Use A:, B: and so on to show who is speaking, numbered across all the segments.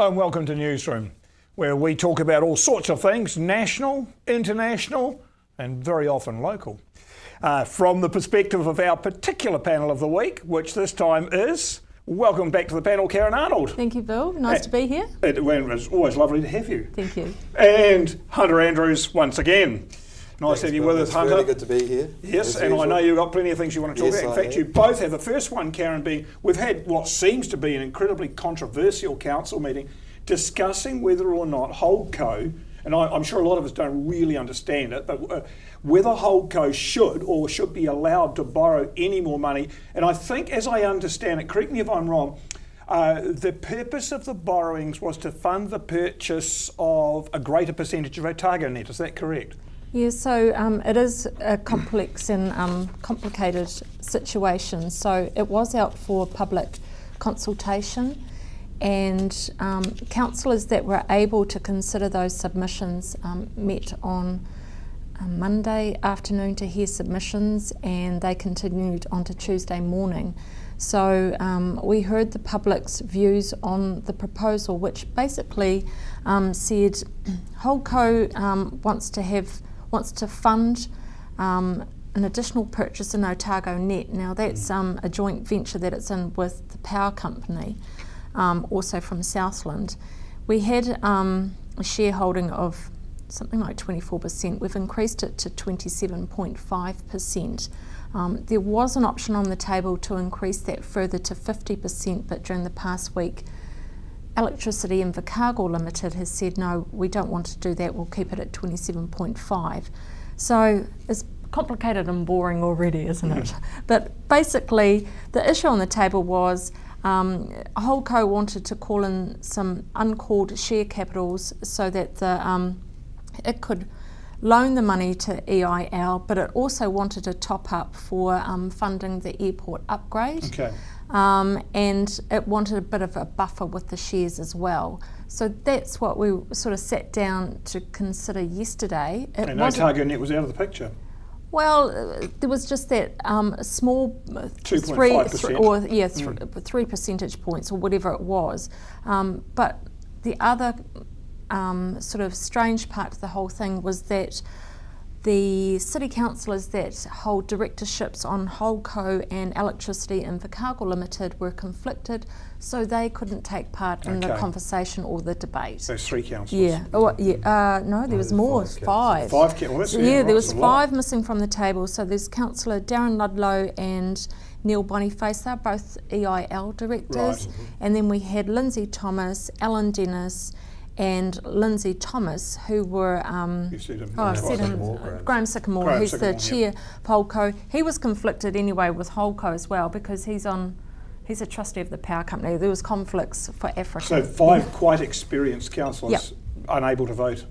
A: Hello and welcome to Newsroom, where we talk about all sorts of things, national, international and very often local. From the perspective of our particular panel of the week, which this time is, welcome back to the panel, Karen Arnold.
B: Thank you, Bill. Nice to be here.
A: It was always lovely to have you.
B: Thank you.
A: And Hunter Andrews once again. Nice to have you with us, Hunter.
C: Really good to be here.
A: Yes, and I know you've got plenty of things you want to talk about. In fact, you both have. The first one, Karen, being we've had what seems to be an incredibly controversial council meeting discussing whether or not Holdco, and I'm sure a lot of us don't really understand it, but whether Holdco should be allowed to borrow any more money. And I think, as I understand it, correct me if I'm wrong, the purpose of the borrowings was to fund the purchase of a greater percentage of Otago net. Is that correct?
B: Yeah, so it is a complex and complicated situation. So it was out for public consultation, and councillors that were able to consider those submissions met on Monday afternoon to hear submissions, and they continued on to Tuesday morning. So we heard the public's views on the proposal, which basically said Holdco wants to fund an additional purchase in Otago Net. Now that's a joint venture that it's in with the power company, also from Southland. We had a shareholding of something like 24%. We've increased it to 27.5%. There was an option on the table to increase that further to 50%, but during the past week, Electricity Invercargill Limited has said, no, we don't want to do that, we'll keep it at 27.5. So it's complicated and boring already, isn't it? But basically, the issue on the table was Holdco wanted to call in some uncalled share capitals so that it could loan the money to EIL, but it also wanted a top up for funding the airport upgrade. Okay. And it wanted a bit of a buffer with the shares as well. So that's what we sort of sat down to consider yesterday.
A: And Otago Net was out of the picture.
B: Well, there was just that small
A: 2.5%.
B: 3 percentage points or whatever it was. But the other sort of strange part of the whole thing was that the city councillors that hold directorships on Holdco and Electricity Invercargill Limited were conflicted, so they couldn't take part in the conversation or the debate.
A: Those three councillors?
B: Yeah. Oh, yeah. No, there was more. Five. There was five missing from the table. So there's Councillor Darren Ludlow and Neil Boniface. They're both EIL directors. Right. And then we had Lindsay Thomas, Alan Dennis, and Lindsay Thomas, who were Graham Sycamore, who's the chair of Holdco. He was conflicted anyway with Holdco as well because he's a trustee of the power company. There was conflicts for Africa.
A: So five quite experienced councillors unable to vote.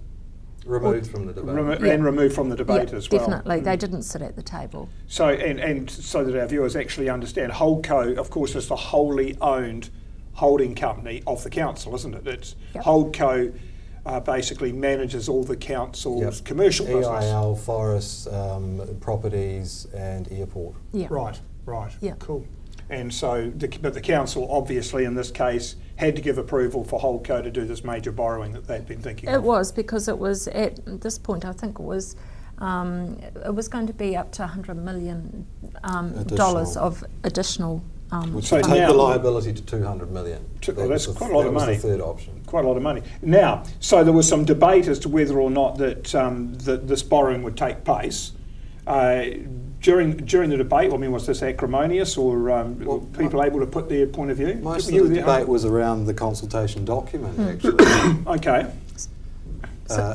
C: Removed from the debate.
A: And removed from the debate as well.
B: Definitely. They didn't sit at the table.
A: So and so that our viewers actually understand, Holdco, of course, is the wholly owned holding company of the council, isn't it? It's Holdco basically manages all the council's commercial business.
C: EIL, forests, properties and airport.
B: Yeah.
A: Right. Yeah. Cool. And so, but the council obviously in this case had to give approval for Holdco to do this major borrowing that they'd been thinking of.
B: It was, because it was at this point, I think it was going to be up to $100 million dollars of additional
C: so take the liability to 200 million.
A: That's quite a lot of money.
C: That was the third option.
A: Quite a lot of money. Now, so there was some debate as to whether or not that this borrowing would take place. During the debate, I mean, was this acrimonious or people able to put their point of view?
C: Most of the debate was around the consultation document, actually.
A: Okay.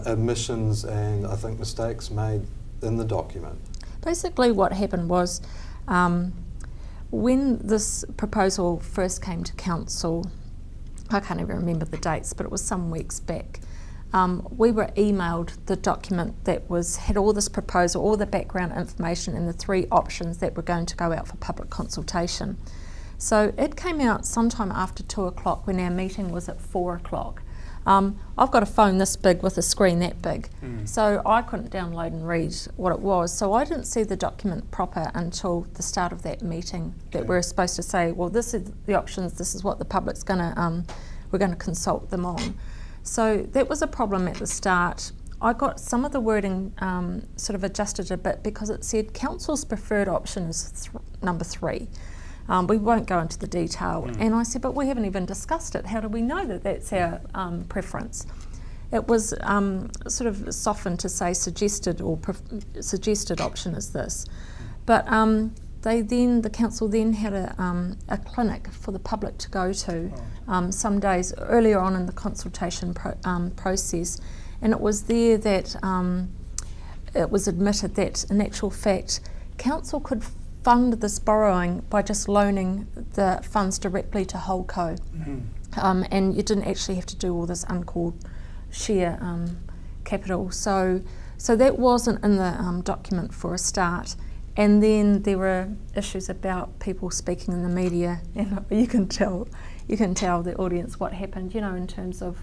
C: Omissions and I think mistakes made in the document.
B: Basically what happened was when this proposal first came to council, I can't even remember the dates, but it was some weeks back, we were emailed the document that had all this proposal, all the background information and the three options that were going to go out for public consultation. So it came out sometime after 2 o'clock when our meeting was at 4 o'clock. I've got a phone this big with a screen that big, so I couldn't download and read what it was. So I didn't see the document proper until the start of that meeting that we're supposed to say, well, this is the options, this is what the public's going to we're going to consult them on. So that was a problem at the start. I got some of the wording sort of adjusted a bit because it said council's preferred option is number 3. We won't go into the detail. And I said, but we haven't even discussed it. How do we know that that's our preference? It was sort of softened to say suggested suggested option is this. But the council then had a clinic for the public to go to some days earlier on in the consultation process. And it was there that it was admitted that, in actual fact, council could fund this borrowing by just loaning the funds directly to Holdco. And you didn't actually have to do all this uncalled share capital. So that wasn't in the document for a start. And then there were issues about people speaking in the media, and you can tell the audience what happened, in terms of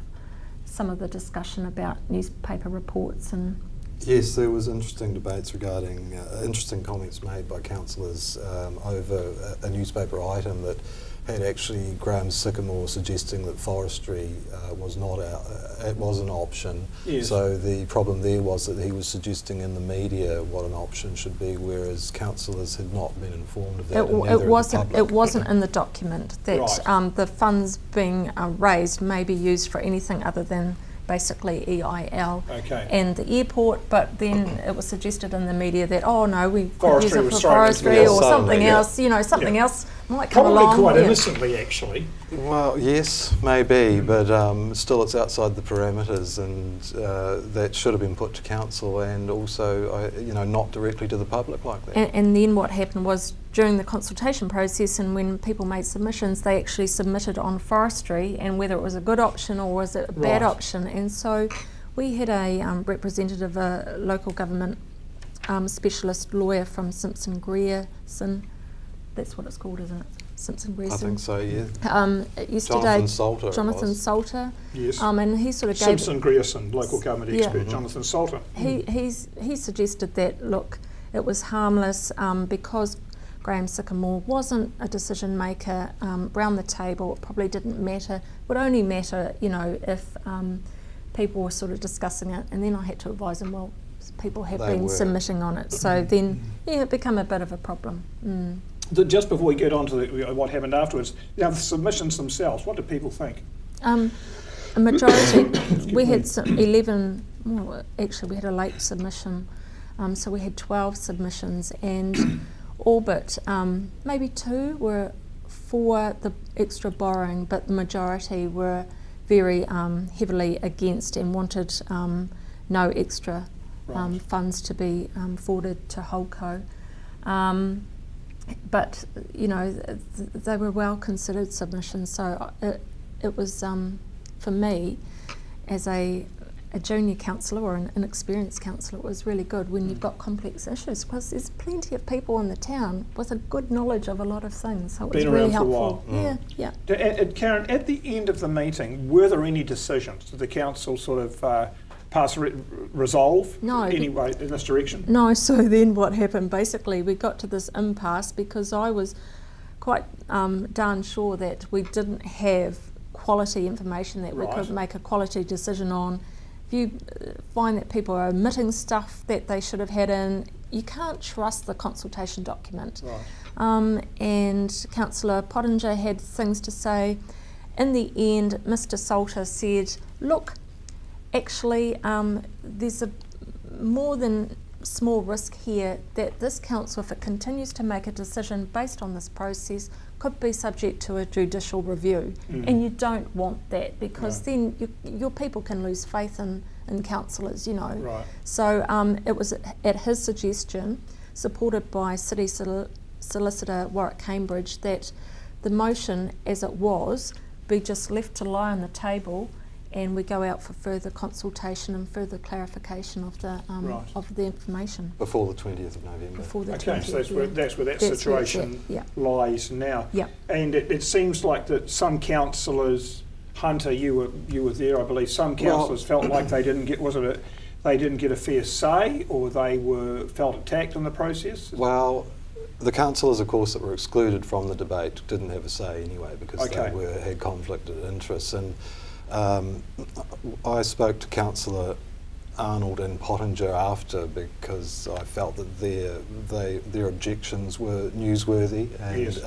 B: some of the discussion about newspaper reports and.
C: Yes, there was interesting debates regarding interesting comments made by councillors over a newspaper item that had actually Graham Sycamore suggesting that forestry was not it was an option.
A: Yes.
C: So the problem there was that he was suggesting in the media what an option should be, whereas councillors had not been informed of that.
B: It wasn't in the document that the funds being raised may be used for anything other than basically EIL and the airport, but then it was suggested in the media that, oh no, we could use it for forestry or something else, something else might come along.
A: Probably quite innocently, actually.
C: Well, yes, maybe, but still it's outside the parameters, and that should have been put to council and also, not directly to the public like that.
B: And then what happened was, during the consultation process and when people made submissions, they actually submitted on forestry and whether it was a good option or was it a bad option. And so we had a representative, a local government specialist lawyer from Simpson Grierson. That's what it's called, isn't it? Simpson Grierson.
C: I think so, yeah.
B: Yesterday,
C: Jonathan
B: Salter.
A: Yes.
B: And he sort of gave
A: Simpson Grierson, local government expert, Jonathan Salter.
B: He suggested that, look, it was harmless because Graham Sycamore wasn't a decision maker round the table. It probably didn't matter. It would only matter, if people were sort of discussing it. And then I had to advise them, well, people have been submitting on it. So then, it became a bit of a problem.
A: Just before we get on to what happened afterwards, the submissions themselves, what do people think?
B: A majority, we had 11, well, actually we had a late submission, so we had 12 submissions, and all but maybe 2 were for the extra borrowing, but the majority were very heavily against and wanted no extra funds to be forwarded to Holdco. But they were well considered submissions, so it was for me as a junior councillor or an inexperienced councillor, it was really good when you've got complex issues, because there's plenty of people in the town with a good knowledge of a lot of things, so it was really helpful. Yeah.
A: Karen, at the end of the meeting, were there any decisions? Did the council sort of resolve anyway in this direction?
B: No, so then what happened, basically we got to this impasse because I was quite darn sure that we didn't have quality information that we could make a quality decision on. If you find that people are omitting stuff that they should have had in, you can't trust the consultation document. And Councillor Pottinger had things to say. In the end, Mr. Salter said, look, actually, there's a more than small risk here that this council, if it continues to make a decision based on this process, could be subject to a judicial review. And you don't want that, because then your people can lose faith in councillors, So it was at his suggestion, supported by City Solicitor Warwick Cambridge, that the motion as it was be just left to lie on the table, and we go out for further consultation and further clarification of the information.
C: Before the 20th of November.
B: Before the 20th,
A: okay, so that's where that situation lies now. And it seems like that some councillors, Hunter, you were there, I believe, some councillors felt like they didn't get, they didn't get a fair say, or they felt attacked in the process?
C: Well, The councillors, of course, that were excluded from the debate didn't have a say anyway because
A: Okay.
C: they had conflicted interests. And I spoke to Councillor Arnold and Pottinger after because I felt that their objections were newsworthy and
A: Yes.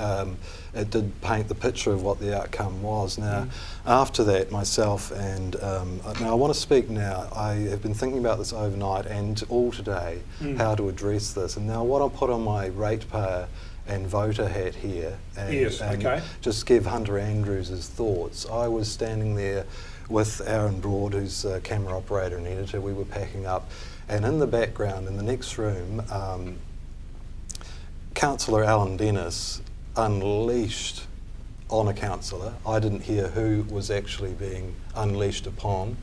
C: it did paint the picture of what the outcome was. Now, after that, myself and now I want to speak now. I have been thinking about this overnight and all today, how to address this. And now what I'll put on my ratepayer and voter hat here and,
A: Yes,
C: and
A: okay.
C: just give Hunter Andrews his thoughts. I was standing there with Aaron Broad, who's a camera operator and editor. We were packing up, and in the background, in the next room, Councillor Alan Dennis unleashed on a councillor. I didn't hear who was actually being unleashed upon,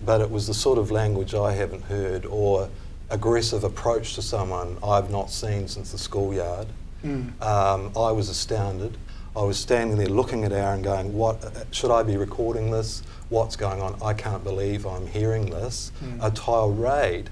C: but it was the sort of language I haven't heard or aggressive approach to someone I've not seen since the schoolyard. I was astounded. I was standing there looking at Aaron going, "What should I be recording this? What's going on? I can't believe I'm hearing this." A tirade.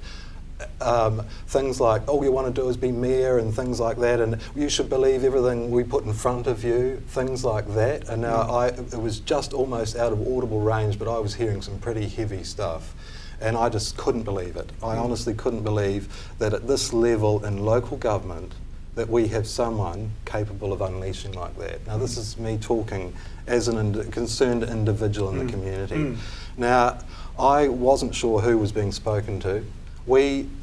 C: Things like, all you want to do is be mayor and things like that, and you should believe everything we put in front of you, things like that. And now it was just almost out of audible range, but I was hearing some pretty heavy stuff. And I just couldn't believe it. I honestly couldn't believe that at this level in local government that we have someone capable of unleashing like that. Now this is me talking as a concerned individual in the community. Now I wasn't sure who was being spoken to.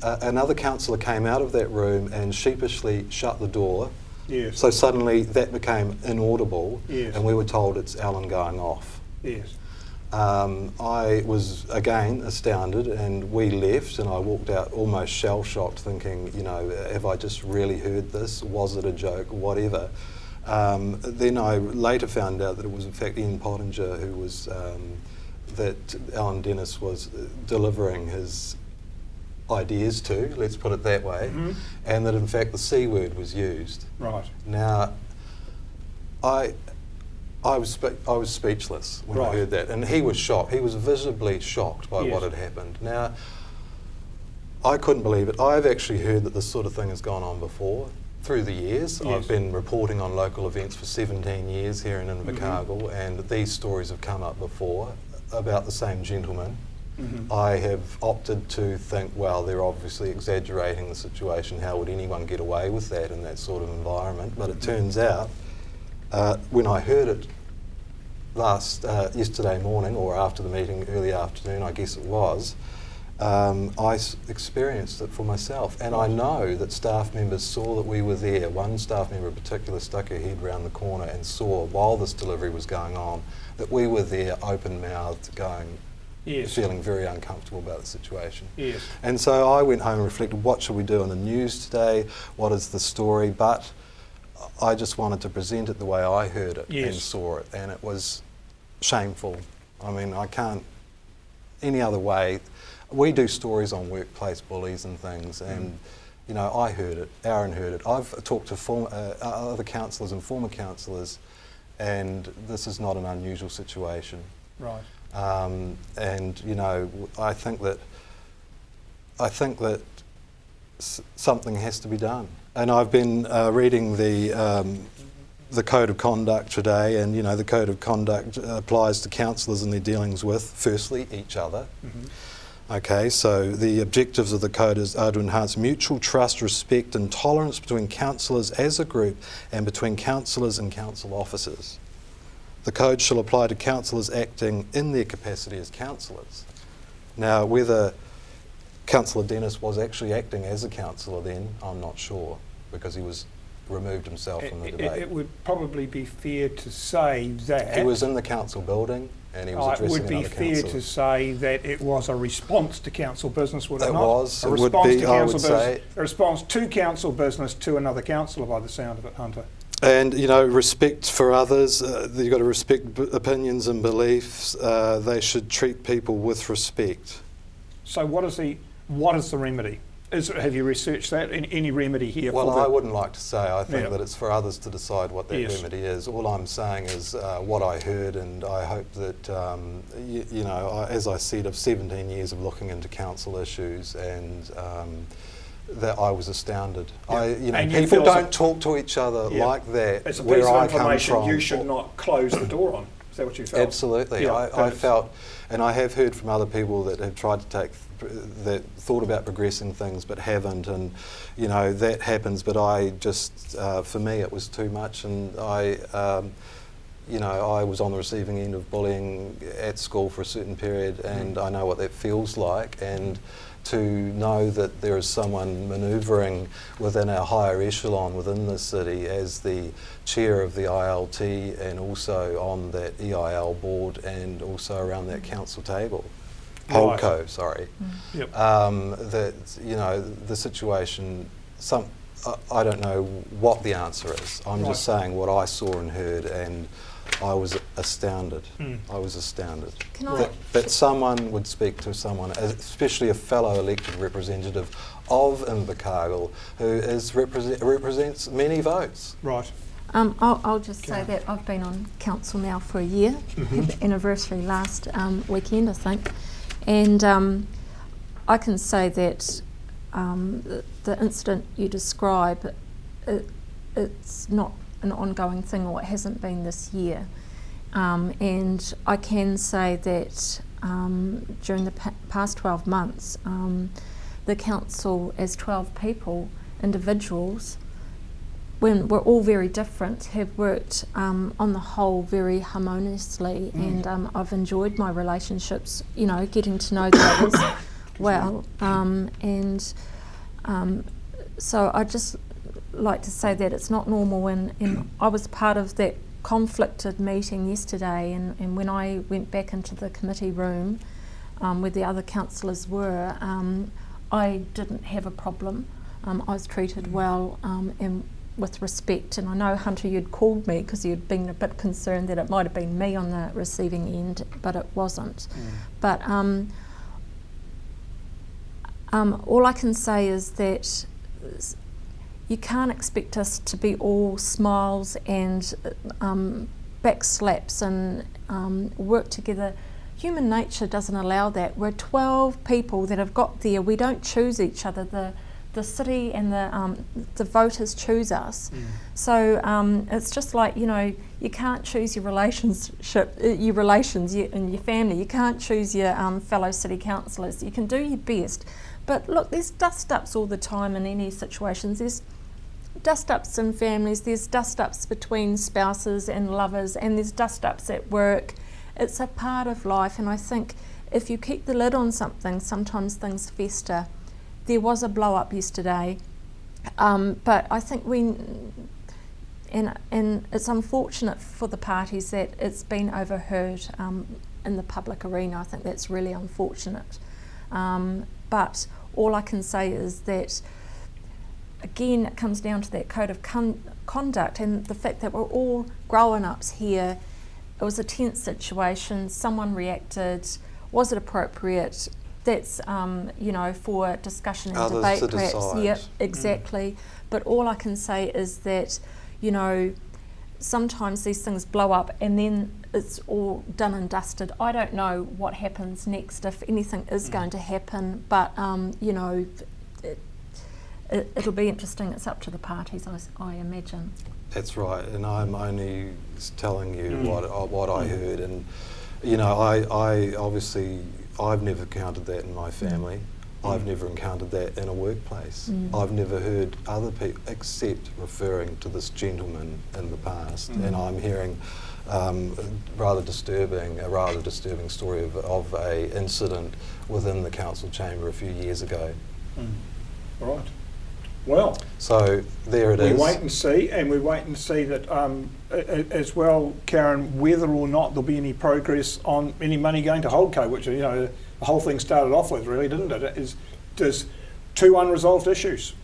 C: Another councillor came out of that room and sheepishly shut the door.
A: Yes.
C: So suddenly that became inaudible,
A: Yes.
C: and we were told it's Alan going off.
A: Yes.
C: I was again astounded, and we left, and I walked out almost shell-shocked thinking, you know, have I just really heard this? Was it a joke? Whatever. Then I later found out that it was in fact Ian Pottinger who was, that Alan Dennis was delivering his ideas to, let's put it that way, and that in fact the C word was used.
A: Right.
C: Now, I was speechless when I heard that, and he was shocked. He was visibly shocked by what had happened. Now, I couldn't believe it. I've actually heard that this sort of thing has gone on before through the years. I've been reporting on local events for 17 years here in Invercargill, and these stories have come up before about the same gentleman. I have opted to think, well, they're obviously exaggerating the situation. How would anyone get away with that in that sort of environment? But it turns out, when I heard it yesterday morning, or after the meeting, early afternoon, I guess it was, I experienced it for myself. And I know that staff members saw that we were there. One staff member in particular stuck her head round the corner and saw, while this delivery was going on, that we were there open-mouthed, going, feeling very uncomfortable about the situation.
A: Yes.
C: And so I went home and reflected, what should we do on the news today? What is the story? But I just wanted to present it the way I heard it and saw it, and it was shameful. I mean, I can't any other way. We do stories on workplace bullies and things, and you know, I heard it, Aaron heard it. I've talked to other councillors and former councillors, and this is not an unusual situation.
A: Right.
C: And you know, I think that something has to be done. And I've been reading the code of conduct today, and you know, the code of conduct applies to councillors and their dealings with, firstly, each other. Okay, so the objectives of the code are to enhance mutual trust, respect and tolerance between councillors as a group and between councillors and council officers. The code shall apply to councillors acting in their capacity as councillors. Now, whether Councillor Dennis was actually acting as a councillor then, I'm not sure, because he was removed himself from the debate.
A: It would probably be fair to say that...
C: He was in the council building and he was addressing another councillor.
A: It would be fair to say that it was a response to council business, would it not?
C: It was.
A: A
C: It would
A: response
C: be,
A: to
C: I
A: council
C: would
A: business,
C: say.
A: a response to council business to another councillor, by the sound of it, Hunter.
C: And you know, respect for others. You've got to respect opinions and beliefs. They should treat people with respect.
A: So what is the remedy? Have you researched that? Any remedy here?
C: Well,
A: for
C: I wouldn't like to say. I think
A: Yeah.
C: that it's for others to decide what that remedy is. All I'm saying is what I heard, and I hope that, you know, as I said, of 17 years of looking into council issues and that I was astounded.
A: Yeah. And you
C: People
A: feel
C: don't talk to each other like that.
A: It's a
C: where
A: piece of
C: I come
A: information
C: from.
A: you should not close the door on. Is that what you felt?
C: Absolutely.
A: Yeah,
C: I felt, and I have heard from other people that have tried to that thought about progressing things but haven't, and that happens. But I just, for me, it was too much, and I was on the receiving end of bullying at school for a certain period, and I know what that feels like. And to know that there is someone manoeuvring within our higher echelon within the city as the chair of the ILT and also on that EIL board and also around that council table. Holdco, sorry.
A: Yep.
C: The situation, I don't know what the answer is. I'm just saying what I saw and heard, and I was astounded. I was astounded that someone would speak to someone, especially a fellow elected representative of Invercargill, who represents many votes.
A: Right.
B: I'll just say that I've been on council now for a year, anniversary last weekend, I think, and I can say that the incident you describe, it's not an ongoing thing, or it hasn't been this year. And I can say that during the past 12 months, the council, as 12 people, individuals, when we're all very different, have worked on the whole very harmoniously, and I've enjoyed my relationships, getting to know the others well. So I just like to say that it's not normal, and I was part of that conflicted meeting yesterday, and when I went back into the committee room where the other councillors were, I didn't have a problem. I was treated well and with respect, and I know, Hunter, you'd called me because you'd been a bit concerned that it might have been me on the receiving end, but it wasn't. But all I can say is that you can't expect us to be all smiles and back slaps and work together. Human nature doesn't allow that. We're 12 people that have got there. We don't choose each other. The city and the voters choose us. So it's just like, you can't choose your relations and your family. You can't choose your fellow city councillors. You can do your best. But look, there's dust-ups all the time in any situations. There's dust-ups in families, there's dust-ups between spouses and lovers, and there's dust-ups at work. It's a part of life, and I think if you keep the lid on something, sometimes things fester. There was a blow-up yesterday, but I think and it's unfortunate for the parties that it's been overheard in the public arena. I think that's really unfortunate. But all I can say is that, again, it comes down to that code of conduct and the fact that we're all grown-ups here. It was a tense situation. Someone reacted. Was it appropriate? That's, for discussion and
C: others
B: debate, perhaps.
C: Decide.
B: Yeah, exactly. But all I can say is that, sometimes these things blow up and then it's all done and dusted. I don't know what happens next, if anything is going to happen, but it'll be interesting. It's up to the parties, I imagine.
C: That's right, and I'm only telling you what I heard, and I obviously, I've never encountered that in my family. I've never encountered that in a workplace. I've never heard other people, except referring to this gentleman in the past, and I'm hearing a rather disturbing story of a incident within the council chamber a few years ago.
A: Right. Well,
C: so there it is.
A: We wait and see, and we wait and see that as well, Karen, whether or not there'll be any progress on any money going to Holdco, which the whole thing started off with, really, didn't it? There's two unresolved issues,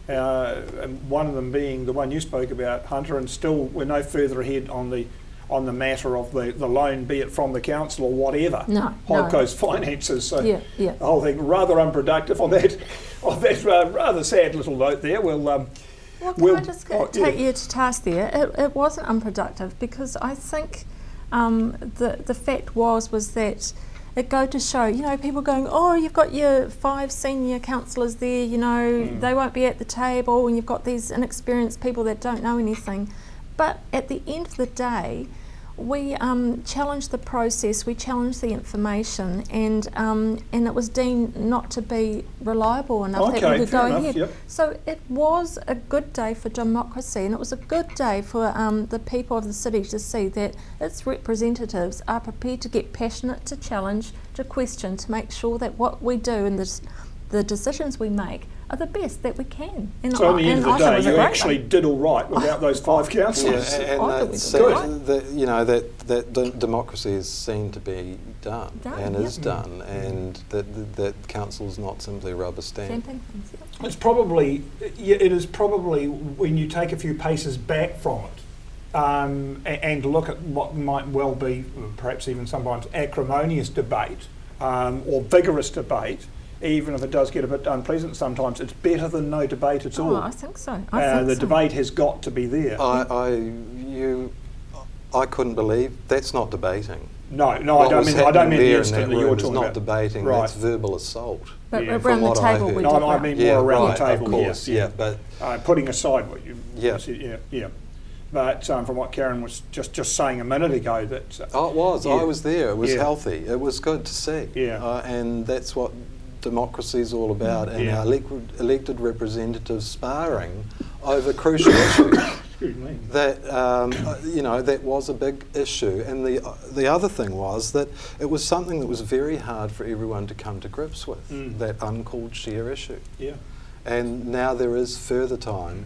A: and one of them being the one you spoke about, Hunter, and still we're no further ahead on the matter of the loan, be it from the council or whatever. Holdco's finances. So the whole thing rather unproductive. On that rather sad little note there, can I just
B: take you to task there? It wasn't unproductive, because I think the fact was that it go to show, people going, oh, you've got your 5 senior councillors there, they won't be at the table, and you've got these inexperienced people that don't know anything. But at the end of the day, we challenged the process, we challenged the information, and it was deemed not to be reliable enough that we could go ahead.
A: Yep.
B: So it was a good day for democracy, and it was a good day for the people of the city to see that its representatives are prepared to get passionate, to challenge, to question, to make sure that what we do and the decisions we make are the best that we can. And
A: so at the end of the day, you actually did all right without those 5 councillors.
C: That democracy is seen to be done and is done, and that council's not simply rubber stamp.
A: It is probably when you take a few paces back from it and look at what might well be perhaps even sometimes acrimonious debate or vigorous debate. Even if it does get a bit unpleasant sometimes, it's better than no debate at all.
B: Oh, I think so.
A: The debate has got to be there.
C: I couldn't believe that's not debating.
A: No, I don't mean the incident that you're talking about.
C: It's not debating. Right. That's verbal assault.
B: But around the table, we did.
A: No, I mean more around the table.
C: Of course, but
A: putting aside what you said, But from what Karen was just saying a minute ago, that
C: it was. I was there. It was healthy. It was good to see. And that's what democracy is all about, and our elected representatives sparring over crucial issues. That that was a big issue, and the other thing was that it was something that was very hard for everyone to come to grips with, that uncalled share issue. And now there is further time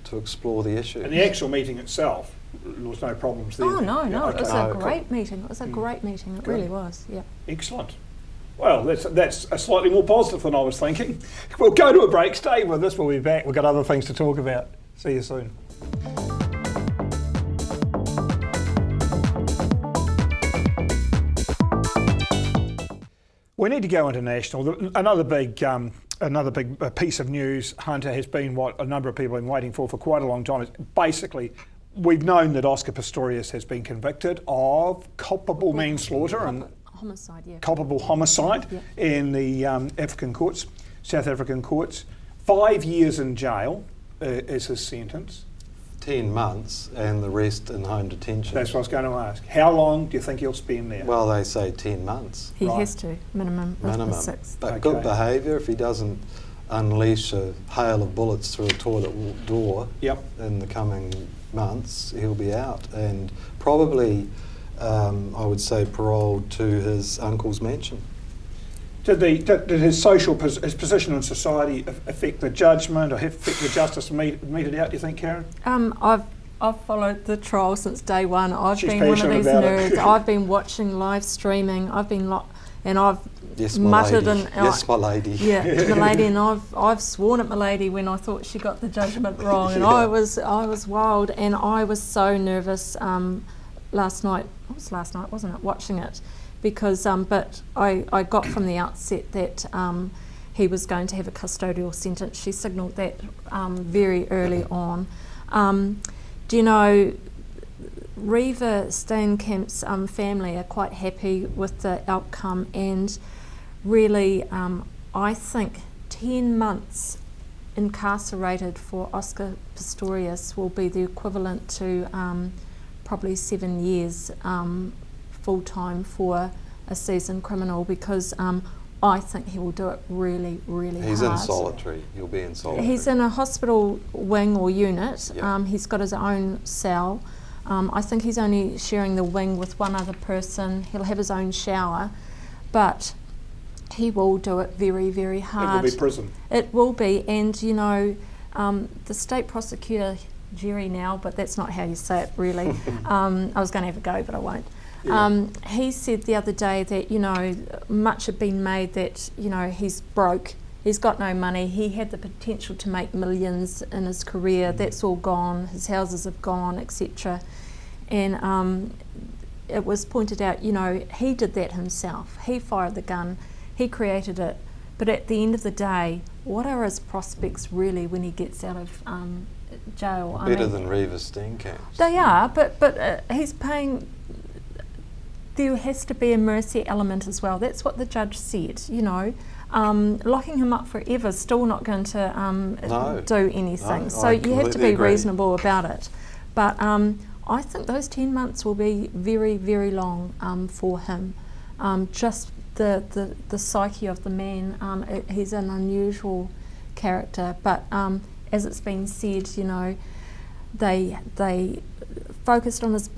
C: to explore the issue.
A: And the actual meeting itself, there was no problems there.
B: Oh no, it was a great meeting. It was a great meeting. It really was. Yeah.
A: Excellent. Well, that's a slightly more positive than I was thinking. We'll go to a break. Stay with us. We'll be back. We've got other things to talk about. See you soon. We need to go international. Another big piece of news, Hunter, has been what a number of people have been waiting for quite a long time. It's basically, we've known that Oscar Pistorius has been convicted of culpable manslaughter and culpable homicide in the African courts, South African courts. 5 years in jail is his sentence.
C: 10 months and the rest in home detention.
A: That's what I was going to ask. How long do you think he'll spend there?
C: Well, they say 10 months.
B: He has to, minimum. 6.
C: But good behaviour, if he doesn't unleash a hail of bullets through a toilet door in the coming months, he'll be out. And probably, I would say, paroled to his uncle's mansion.
A: Did his his position in society affect the judgment or affect the justice meted out, do you think, Karen?
B: I've followed the trial since day one.
A: She's
B: been one of these nerds.
A: it.
B: I've been watching live streaming. I've
C: Yes,
B: muttered
C: my lady.
B: and
C: Yes, my lady.
B: Yeah, my lady, and I've sworn at my lady when I thought she got the judgment wrong, and I was wild, and I was so nervous last night. It was last night, wasn't it? Watching it, because but I got from the outset that he was going to have a custodial sentence. She signalled that very early on. Do you know, Reva Steenkamp's family are quite happy with the outcome, and really I think 10 months incarcerated for Oscar Pistorius will be the equivalent to probably 7 years full-time for a seasoned criminal, because I think he will do it really, really hard.
C: He's in solitary. He'll be in solitary.
B: He's in a hospital wing or unit.
C: Yep.
B: He's got his own cell. I think he's only sharing the wing with one other person. He'll have his own shower, but he will do it very, very hard.
A: It will be prison.
B: It will be, and you know, the state prosecutor, Jerry now, but that's not how you say it really. I was going to have a go, but I won't. Yeah. He said the other day that, you know, much had been made that, you know, he's broke, he's got no money, he had the potential to make millions in his career, that's all gone, his houses have gone, etc. And it was pointed out, you know, he did that himself, he fired the gun, he created it, but at the end of the day, what are his prospects really when he gets out of jail?
C: Better than Reva Steenkamp.
B: They are, but he's paying there has to be a mercy element as well. That's what the judge said, you know. Locking him up forever is still not going to do anything.
C: No,
B: so
C: I
B: you have to
C: completely
B: be
C: agree.
B: reasonable about it. But I think those 10 months will be very, very long for him. Just the psyche of the man, he's an unusual character. But as it's been said, you know, they focused on his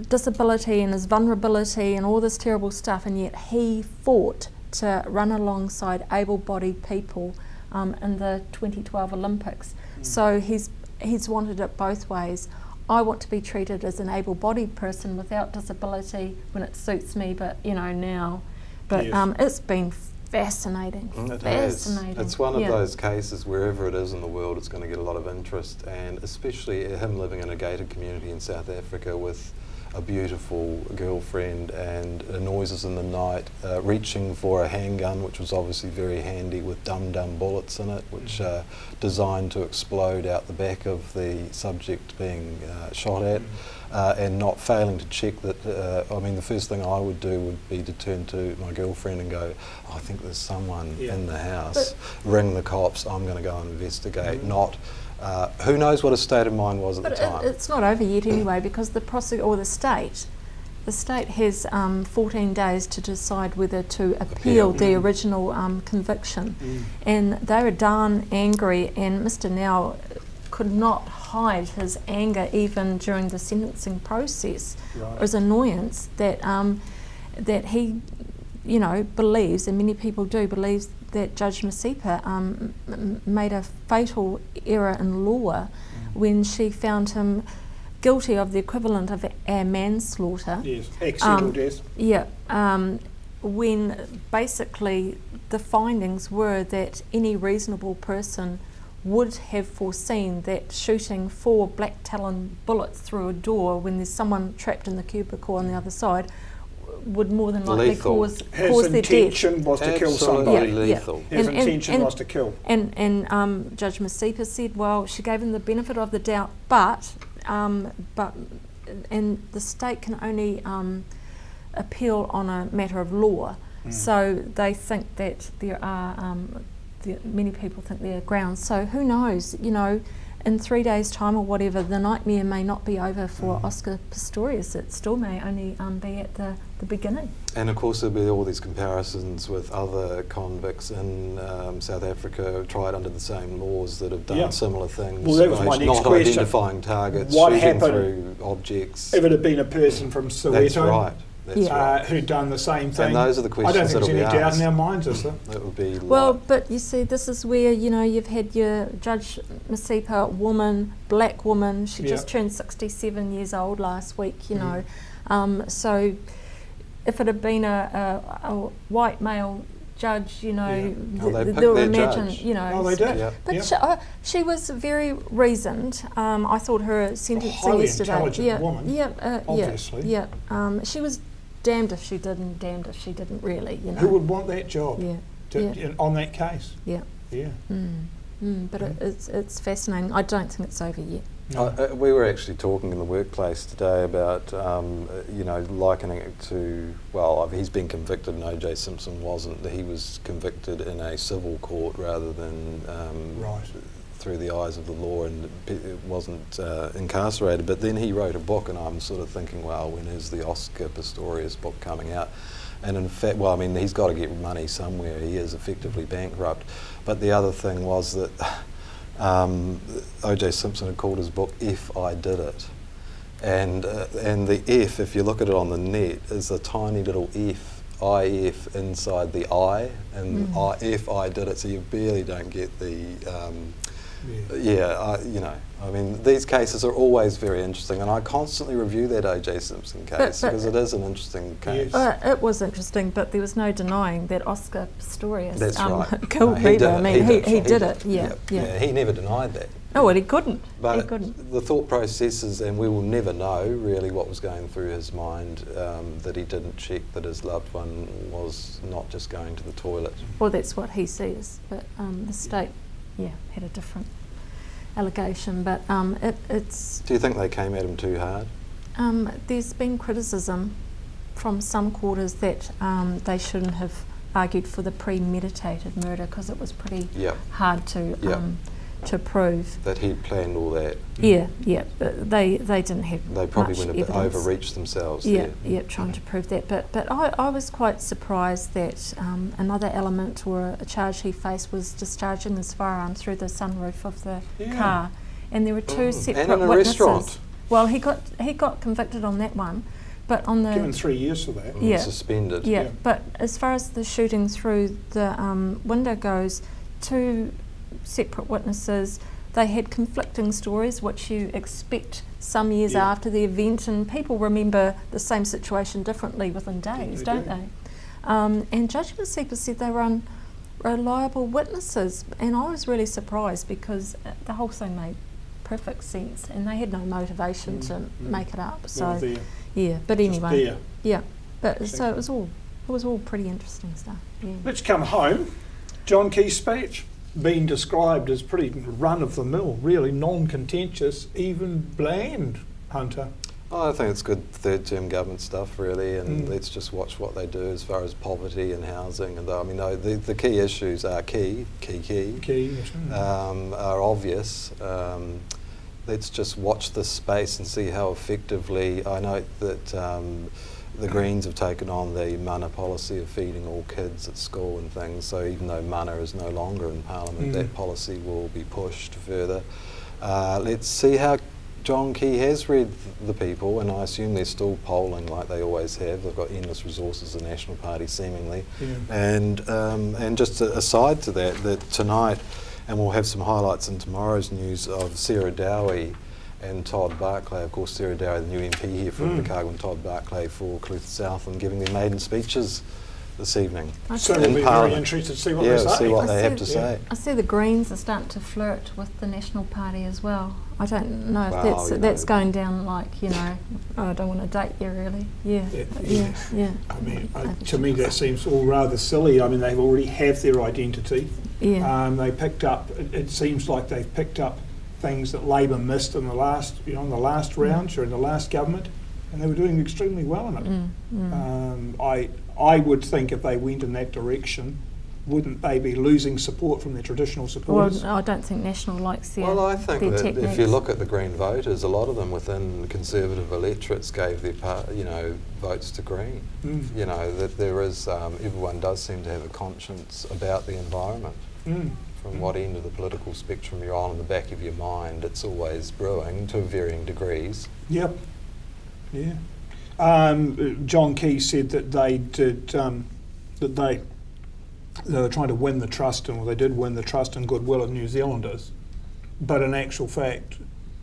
B: disability and his vulnerability and all this terrible stuff, and yet he fought to run alongside able-bodied people in the 2012 Olympics. So he's wanted it both ways. I want to be treated as an able-bodied person without disability when it suits me, but you know, now. But
A: Yes.
B: It's been fascinating. Fascinating.
C: It's one of those cases, wherever it is in the world, it's going to get a lot of interest, and especially him living in a gated community in South Africa with a beautiful girlfriend and noises in the night, reaching for a handgun, which was obviously very handy with dum-dum bullets in it, which are designed to explode out the back of the subject being shot at, and not failing to check that. I mean, the first thing I would do would be to turn to my girlfriend and go, I think there's someone in the house, ring the cops, I'm going to go and investigate, not who knows what his state of mind was at the time.
B: It's not over yet anyway, because the state has 14 days to decide whether to appeal the original conviction, and they were darn angry, and Mr. Now could not hide his anger even during the sentencing process.
A: Right.
B: It was annoyance that that he, you know, believes, and many people do, believes that Judge Masipa made a fatal error in law when she found him guilty of the equivalent of a manslaughter.
A: Yes, accidental death.
B: Yeah, when basically the findings were that any reasonable person would have foreseen that shooting 4 black talon bullets through a door when there's someone trapped in the cubicle on the other side would more than likely cause their
A: His
B: death.
A: intention was to kill somebody.
B: Yeah.
C: Lethal.
A: His intention was to kill.
B: And Judge Masipa said, well, she gave him the benefit of the doubt, but the state can only appeal on a matter of law. So they think that there are many people think there are grounds. So who knows? You know, in 3 days' time or whatever, the nightmare may not be over for Oscar Pistorius. It still may only be at the beginning.
C: And of course there'll be all these comparisons with other convicts in South Africa tried under the same laws that have done similar things.
A: Well, that was my next
C: not
A: question.
C: identifying targets,
A: What
C: shooting
A: happened
C: through objects.
A: if it had been a person from Soweto?
C: That's right. That's right.
A: Who'd done the same thing.
C: And those are the questions
A: I don't think
C: that'll
A: there's
C: be
A: any doubt
C: asked.
A: in our minds, is there?
C: That would be
B: Well,
C: like,
B: but you see, this is where, you know, you've had your Judge Masipa, woman, black woman. She just turned 67 years old last week, you know. So if it had been a white male judge, you know, they'll imagine,
C: judge.
B: you know.
A: Oh, they did?
B: But she was very reasoned. I thought her sentencing
A: highly
B: yesterday.
A: intelligent woman, obviously.
B: She was damned if she did and damned if she didn't, really, you know.
A: Who would want that job
B: Yeah.
A: on that case?
B: Yeah.
A: Yeah.
B: But it's fascinating. I don't think it's over yet.
C: we were actually talking in the workplace today about, you know, likening it to, well, he's been convicted and O.J. Simpson wasn't. He was convicted in a civil court rather than through the eyes of the law, and it wasn't incarcerated. But then he wrote a book, and I'm sort of thinking, well, when is the Oscar Pistorius book coming out? And in fact, well, I mean, he's got to get money somewhere. He is effectively bankrupt. But the other thing was that O.J. Simpson had called his book "If I Did It," and the F, if you look at it on the net, is a tiny little F, IF inside the I, and if I did it, so you barely don't get the. You know, I mean, these cases are always very interesting, and I constantly review that O.J. Simpson case because it is an interesting case.
B: It was interesting, but there was no denying that Oscar Pistorius killed
C: he
B: Reba. I mean, he did it.
C: Yeah, he never denied that.
B: Oh, well, he couldn't.
C: But the thought processes, and we will never know really what was going through his mind, that he didn't check that his loved one was not just going to the toilet.
B: Well, that's what he sees, but the state, had a different allegation. But it's.
C: Do you think they came at him too hard?
B: There's been criticism from some quarters that they shouldn't have argued for the premeditated murder because it was pretty hard to prove.
C: That he'd planned all that.
B: Yeah, but they didn't have.
C: They probably
B: much
C: went a bit
B: evidence.
C: overreached themselves.
B: Trying to prove that. But I was quite surprised that another element or a charge he faced was discharging his firearm through the sunroof of the car, and there were two separate
C: and in a
B: witnesses.
C: restaurant.
B: Well, he got convicted on that one, but on the
A: given 3 years for that.
C: Suspended.
B: Yeah, but as far as the shooting through the window goes, two separate witnesses, they had conflicting stories, which you expect some years after the event, and people remember the same situation differently within days, don't they? And Judge Masipa said they were unreliable witnesses, and I was really surprised because the whole thing made perfect sense, and they had no motivation to make it up. So, but anyway, but so it was all pretty interesting stuff. Yeah.
A: Let's come home. John Key's speech, been described as pretty run-of-the-mill, really non-contentious, even bland, Hunter.
C: I think it's good third-term government stuff, really, and let's just watch what they do as far as poverty and housing. And I mean, the key issues are are obvious. Let's just watch this space and see how effectively. I note that the Greens have taken on the mana policy of feeding all kids at school and things, so even though mana is no longer in Parliament, that policy will be pushed further. Let's see how John Key has read the people, and I assume they're still polling like they always have. They've got endless resources, the National Party seemingly. And just aside to that tonight, and we'll have some highlights in tomorrow's news of Sarah Dowie and Todd Barclay. Of course, Sarah Dowie, the new MP here for Invercargill, and Todd Barclay for Southland, giving their maiden speeches this evening.
A: So we'll be very interested to see what they say.
C: See what they have to say.
B: I see the Greens are starting to flirt with the National Party as well. I don't know if that's going down like, I don't want to date you really. Yeah.
A: I mean, to me that seems all rather silly. I mean, they already have their identity. They picked up, it seems like they've picked up things that Labor missed in the last, in the last round, during the last government, and they were doing extremely well in it. I would think if they went in that direction, wouldn't they be losing support from their traditional supporters?
B: Well, I don't think National likes their
C: Well, I think that
B: techniques.
C: if you look at the Green voters, a lot of them within Conservative electorates gave their votes to Green. That there is, everyone does seem to have a conscience about the environment. From what end of the political spectrum you're on in the back of your mind, it's always brewing to varying degrees.
A: Yep. Yeah. John Key said that they did they were trying to win the trust, and they did win the trust and goodwill of New Zealanders, but in actual fact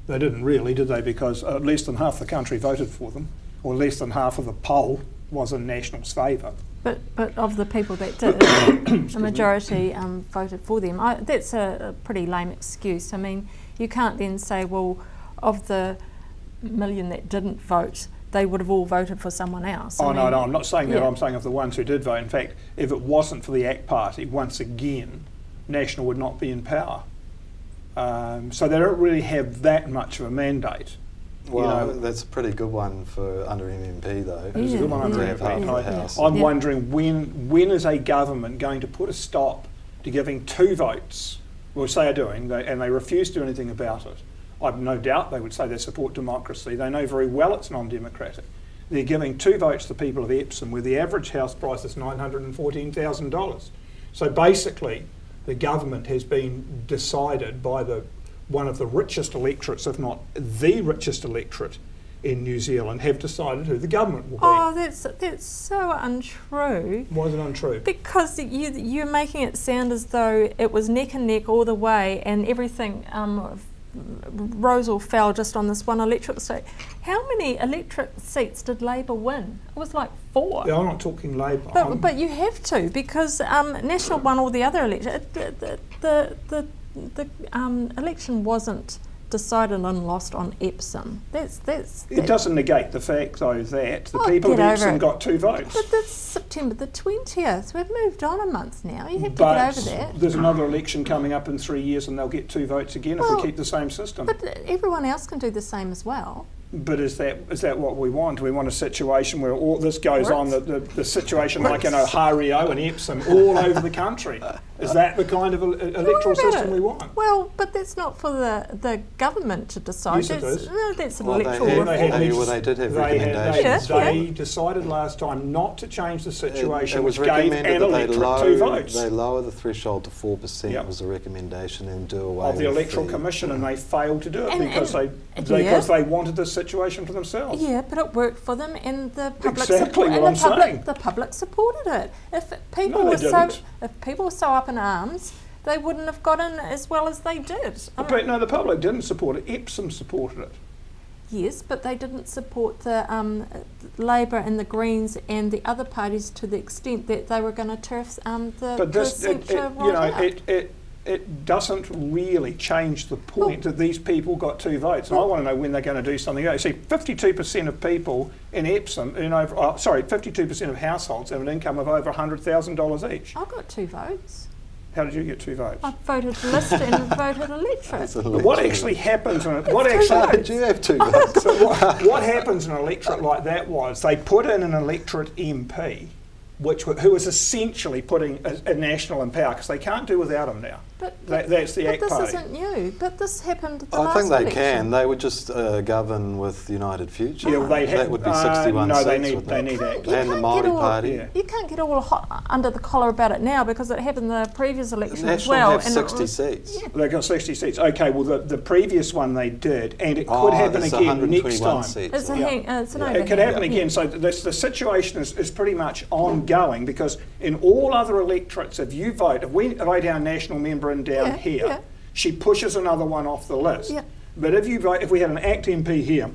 A: they didn't really, did they? Because less than half the country voted for them, or less than half of the poll was in National's favour.
B: But of the people that did, the majority voted for them. That's a pretty lame excuse. I mean, you can't then say, well, of the million that didn't vote, they would have all voted for someone else.
A: No, I'm not saying that. I'm saying of the ones who did vote. In fact, if it wasn't for the ACT Party, once again, National would not be in power. So they don't really have that much of a mandate.
C: Well, that's a pretty good one for under MMP, though.
A: It's a good one under MMP. I'm wondering when is a government going to put a stop to giving 2 votes, well, say are doing, and they refuse to do anything about it. I've no doubt they would say they support democracy. They know very well it's non-democratic. They're giving 2 votes to the people of Epsom, where the average house price is $914,000. So basically, the government has been decided by one of the richest electorates, if not the richest electorate in New Zealand, have decided who the government will be.
B: Oh, that's so untrue.
A: Why is it untrue?
B: Because you're making it sound as though it was neck and neck all the way, and everything rose or fell just on this one electorate seat. How many electorate seats did Labor win? It was like 4.
A: Yeah, I'm not talking Labor.
B: But you have to, because National won all the other elections. The election wasn't decided and lost on Epsom.
A: It doesn't negate the fact, though, that the people of Epsom got 2 votes.
B: But that's September the 20th. We've moved on a month now. You have to get over that.
A: There's another election coming up in 3 years, and they'll get 2 votes again if we keep the same system.
B: But everyone else can do the same as well.
A: But is that what we want? Do we want a situation where all this goes on, the situation like in Ohio and Epsom all over the country? Is that the kind of electoral system we want?
B: Well, but that's not for the government to decide.
A: Yes, it is.
B: No, that's an
C: Well,
B: electoral
C: they
B: reform.
C: did have recommendations.
A: They decided last time not to change the situation,
C: It was
A: which gave
C: recommended
A: an
C: that they
A: electorate 2 votes.
C: They lower the threshold to 4%.
A: Yep.
C: Was a recommendation, and do away
A: Of the
C: with
A: Electoral Commission, and they failed to do it because they wanted this situation for themselves.
B: Yeah, but it worked for them, and the public
A: Exactly what I'm saying.
B: the public supported it. If people
A: No,
B: were
A: they
B: so
A: didn't.
B: if people were so up in arms, they wouldn't have got in as well as they did.
A: But no, the public didn't support it. Epsom supported it.
B: Yes, but they didn't support the Labor and the Greens and the other parties to the extent that they were going to turf
A: But this, it doesn't really change the point that these people got 2 votes. And I want to know when they're going to do something. You see, 52% of people in Epsom, 52% of households have an income of over $100,000 each.
B: I got 2 votes.
A: How did you get 2 votes?
B: I voted list and voted electorate.
A: But what actually happens in
C: Did you have 2 votes?
A: what happens in an electorate like that was they put in an electorate MP, who was essentially putting a national in power, because they can't do without him now. That's the ACT
B: But
A: Party.
B: this isn't new. But this happened the
C: I
B: last
C: think they
B: election.
C: can. They would just govern with United Future.
A: Yeah, well,
C: that would be 61
A: no,
C: seats.
A: they need
C: wouldn't it?
A: ACT.
C: And the
B: can't
C: Māori
B: get all-
C: Party.
A: Yeah.
B: You can't get all hot under the collar about it now because it happened the previous election as
C: National
B: well.
C: have
B: and
C: 60
B: it was,
C: seats.
B: Yeah.
A: They got 60 seats. Okay, well, the previous one they did, and it could happen
C: it's
A: again
C: 121
A: next time.
C: Seats.
B: It's, it's an
A: It could happen
B: overhang.
A: again. So the situation is pretty much ongoing, because in all other electorates, if we vote our national member in down here, she pushes another one off the list.
B: Yeah.
A: But if we had an ACT MP here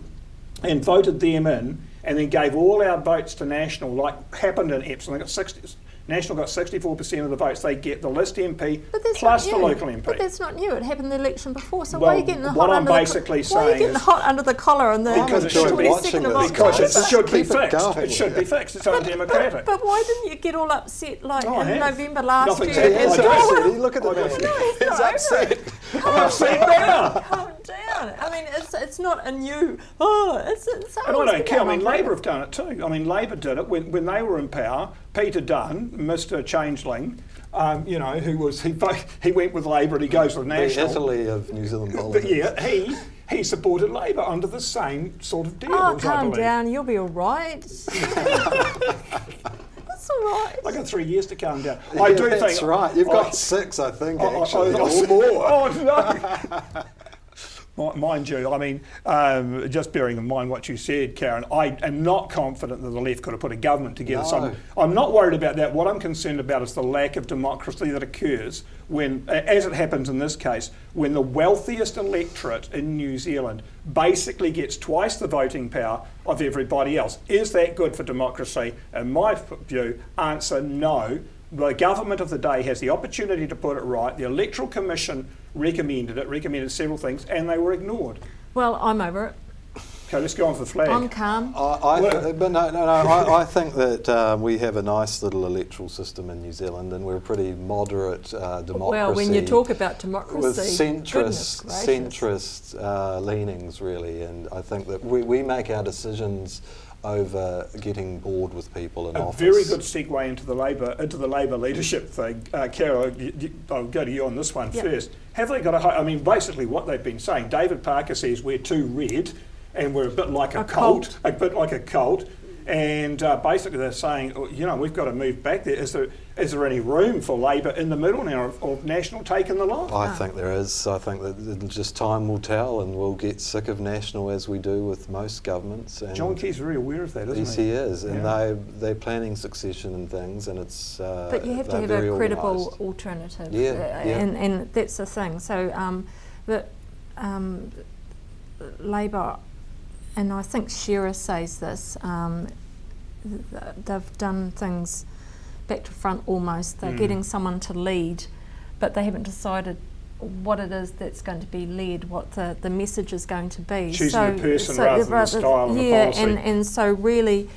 A: and voted them in, and then gave all our votes to National, like happened in Epsom, they got 60. National got 64% of the votes. They get the list MP plus the local MP.
B: But that's not new. It happened the election before. So
A: Well,
B: why are you getting the
A: what
B: hot
A: I'm
B: under
A: basically
B: the why are you
A: saying
B: getting
A: is-
B: hot under the collar on the
A: Because it should be
B: 22nd of
C: because
B: October?
A: Because it should be
C: Keep it
A: fixed.
C: going.
A: It should be fixed. It's undemocratic.
B: But why didn't you get all upset like
A: Oh, I
B: in
A: have.
B: November last
A: Nothing's
B: year?
A: happened.
B: as
A: I
B: well?
A: don't
C: See, look at the man.
B: No,
C: He's upset.
A: I'm upset now.
B: Calm down. I mean, it's not a new. It's
A: And I don't care. I mean, Labor have done it too. I mean, Labor did it when they were in power. Peter Dunn, Mr. Changeling, he went with Labor and he goes with
C: The
A: National.
C: Italy of New Zealand
A: But
C: politics.
A: yeah, he supported Labor under the same sort of deals,
B: Oh,
A: I
B: calm
A: believe.
B: down. You'll be all right. That's all right.
A: I got 3 years to calm down.
C: Yeah,
A: I do
C: that's
A: think.
C: right. You've got 6, I think, actually, or
A: oh,
C: more.
A: Oh no! Mind you, I mean, just bearing in mind what you said, Karen, I am not confident that the left could have put a government together. So
C: No.
A: I'm not worried about that. What I'm concerned about is the lack of democracy that occurs when, as it happens in this case, when the wealthiest electorate in New Zealand basically gets twice the voting power of everybody else. Is that good for democracy? In my view, answer no. The government of the day has the opportunity to put it right. The Electoral Commission recommended several things, and they were ignored.
B: Well, I'm over it.
A: Okay, let's go on for the flag.
B: I'm calm.
C: I think that we have a nice little electoral system in New Zealand, and we're a pretty moderate democracy.
B: Well, when you talk about democracy,
C: with
B: goodness gracious.
C: centrist leanings, really, and I think that we make our decisions over getting bored with people in office.
A: A very good segue into the Labor leadership thing. Carol, I'll go to you on this one first. Have they got I mean, basically what they've been saying, David Parker says we're too red and we're a bit like a cult. And basically they're saying, we've got to move back there. Is there any room for Labor in the middle now of National taking the line?
C: I think there is. I think that just time will tell, and we'll get sick of National as we do with most governments. And
A: John Key's very aware of that, isn't
C: yes,
A: he?
C: he is, and
A: Yeah.
C: they're planning succession and things, and it's.
B: But you have to have
C: very
B: a credible
C: organised.
B: alternative.
C: Yeah.
B: And that's the thing. So, Labor, and I think Shearer says this, they've done things back to front almost. They're getting someone to lead, but they haven't decided what it is that's going to be led, what the message is going to be.
A: Choosing the person rather than the style and the policy.
B: And so really,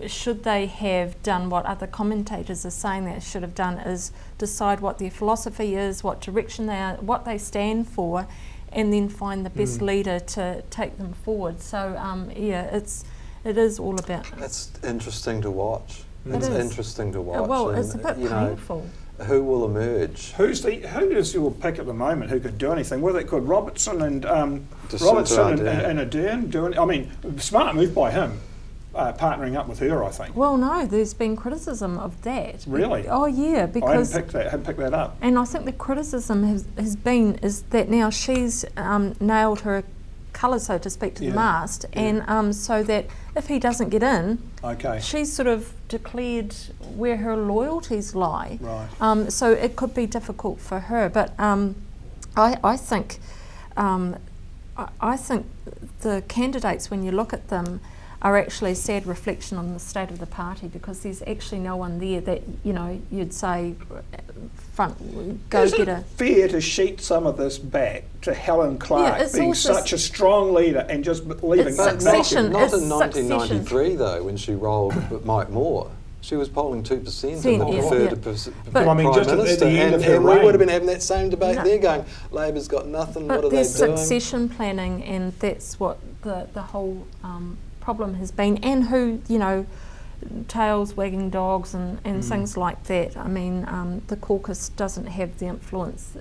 B: should they have done what other commentators are saying they should have done, is decide what their philosophy is, what direction they are, what they stand for, and then find the best leader to take them forward. So it is all about.
C: It's interesting to watch. It's
B: is.
C: interesting to watch.
B: Well,
C: and,
B: it's a bit painful.
C: Who will emerge?
A: Who is your pick at the moment? Who could do anything? Well, it could Robertson and Ardern doing. I mean, smart move by him, partnering up with her. I think.
B: Well, no, there's been criticism of that.
A: Really?
B: Oh yeah, because
A: I hadn't picked that up.
B: And I think the criticism has been is that now she's nailed her colour, so to speak, to the mast, and so that if he doesn't get in, she's sort of declared where her loyalties lie.
A: Right.
B: So it could be difficult for her, but I think the candidates, when you look at them, are actually a sad reflection on the state of the party, because there's actually no one there that you'd say
A: Is it fair to sheet some of this back to Helen Clark being such a strong leader and just leaving that back?
C: Not in 1993 though, when she rolled Mike Moore. She was polling 2% in the preferred
A: But I mean, just at the end of her
C: and we
A: reign.
C: would have been having that same debate there, going, Labor's got nothing.
B: But
C: what are they doing?
B: there's succession planning, and that's what the whole problem has been, and who tails wagging dogs and things like that. I mean, the caucus doesn't have the influence,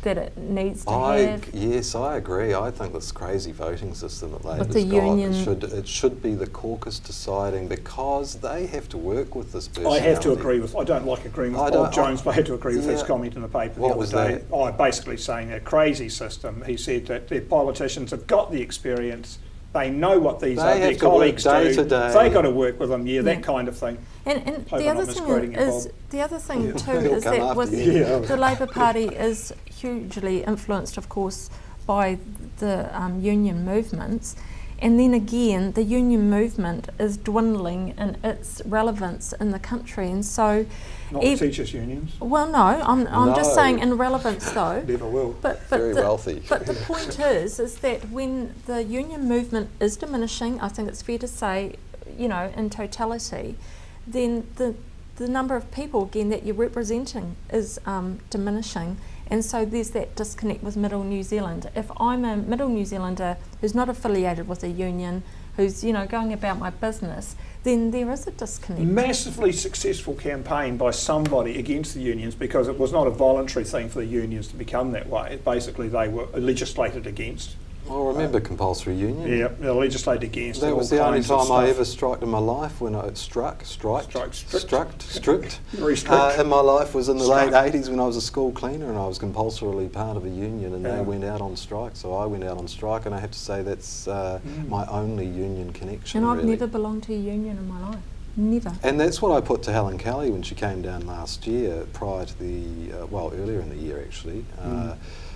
B: that it needs to have.
C: Yes, I agree. I think this crazy voting system that Labor's
B: the
C: got,
B: union,
C: it should be the caucus deciding, because they have to work with this person.
A: I have to agree with. I don't like agreeing with Bob Jones, but I had to agree with his comment in the paper the other day. Oh, basically saying a crazy system. He said that their politicians have got the experience. They know what these their colleagues do. They got to work with them, that kind of thing.
B: And the other thing is, too, is that with the Labour Party is hugely influenced, of course, by the union movements. And then again, the union movement is dwindling in its relevance in the country, and so.
A: Not the teachers' unions.
B: Well, no, I'm just saying in relevance though.
A: Never will.
B: But
C: very wealthy.
B: But the point is that when the union movement is diminishing, I think it's fair to say, in totality, then the number of people again that you're representing is diminishing. And so there's that disconnect with Middle New Zealand. If I'm a Middle New Zealander who's not affiliated with a union, who's going about my business, then there is a disconnect.
A: Massively successful campaign by somebody against the unions, because it was not a voluntary thing for the unions to become that way. Basically, they were legislated against.
C: Well, remember compulsory union?
A: Yeah, they legislated against.
C: That was the only time I ever striked in my life, when I strict in my life was in the late 80s, when I was a school cleaner and I was compulsorily part of a union, and they went out on strike, so I went out on strike, and I have to say that's my only union connection.
B: And I've never belonged to a union in my life. Never.
C: And that's what I put to Helen Kelly when she came down last year, prior to the, earlier in the year actually,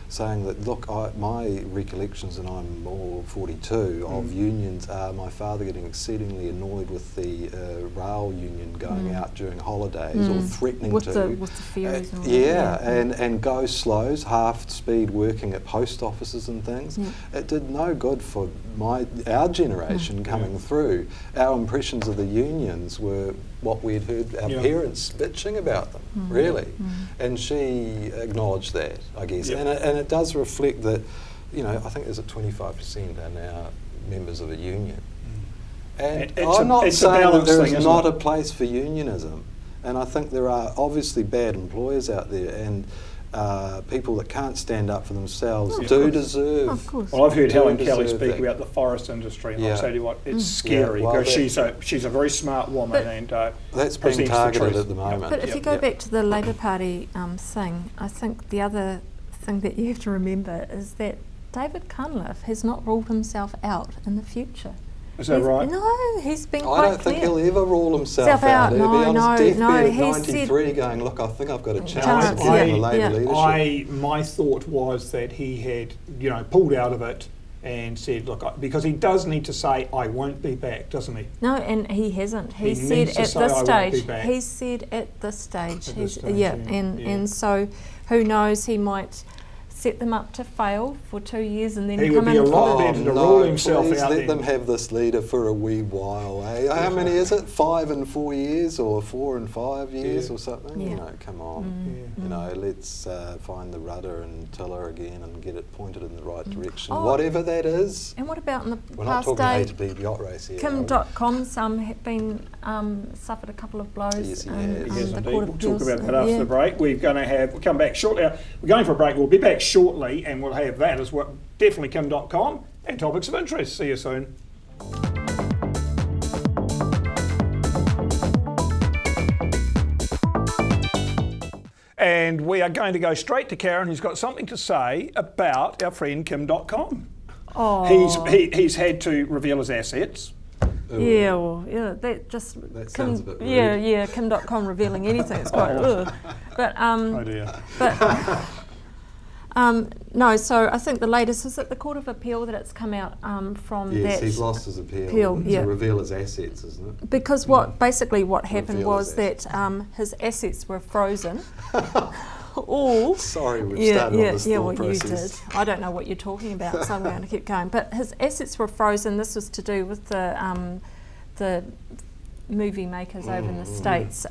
C: saying that, look, my recollections, and I'm more 42, of unions are my father getting exceedingly annoyed with the rail union going out during holidays, or threatening
B: with
C: to.
B: The ferries and all that.
C: And go slows, half speed, working at post offices and things. Yeah. It did no good for our generation coming through. Our impressions of the unions were what we'd heard our parents bitching about them, really. And she acknowledged that, I guess. And it does reflect that, I think there's 25% are now members of a union. And I'm not saying that there is not a place for unionism. And I think there are obviously bad employers out there, and people that can't stand up for themselves deserve. Of course.
A: Well, I've heard Helen Kelly speak about the forest industry, and I'll tell you what, it's scary, because she's a very smart woman, and
C: that's being targeted at the moment.
B: But if you go back to the Labour Party thing, I think the other thing that you have to remember is that David Cunliffe has not ruled himself out in the future.
A: Is that right?
B: No, he's been quite
C: I don't think he'll ever rule himself out. He'll be on his deathbed at 93 going, look, I think I've got a chance to get in the Labour leadership.
A: My thought was that he had, pulled out of it and said, look, because he does need to say, I won't be back, doesn't he?
B: No, and he hasn't. He said at this stage. He said at this stage. And so who knows, he might set them up to fail for 2 years and then
A: He
B: come
A: would be
B: in
A: a lot
B: for
A: better to rule himself
C: please
A: out
C: let
A: then.
C: them have this leader for a wee while. Eh? How many is it? 5 and 4 years, or 4 and 5 years,
A: Yeah.
C: or something?
B: Yeah.
C: You know, come on. You know, let's find the rudder and tiller again and get it pointed in the right direction, whatever that is.
B: And what about in the
C: We're not
B: past
C: talking
B: day?
C: A to B yacht race here.
B: Kim.com's have been suffered a couple of blows.
C: Yes, he
B: in,
C: has.
A: Yes,
B: the
A: indeed.
B: Court of
A: We'll talk
B: Appeals.
A: about that after the break. We're we'll come back shortly. We're going for a break. We'll be back shortly, and we'll have that as well. Definitely Kim.com and topics of interest. See you soon. And we are going to go straight to Karen, who's got something to say about our friend Kim.com.
B: Oh,
A: He's had to reveal his assets.
B: yeah, well, yeah, that just
C: That sounds a bit rude.
B: yeah, Kim.com revealing anything. It's quite ugh. But
A: Oh dear.
B: no. So I think the latest is at the Court of Appeal that it's come out from
C: Yes,
B: that.
C: he's lost his appeal to
B: yeah.
C: reveal his assets, isn't it?
B: Because basically what happened
C: Reveal
B: was
C: his
B: that his assets were frozen. All.
C: Sorry, we've started on this thought
B: well,
C: process.
B: you did. I don't know what you're talking about, so I'm going to keep going. But his assets were frozen. This was to do with the movie makers over in the States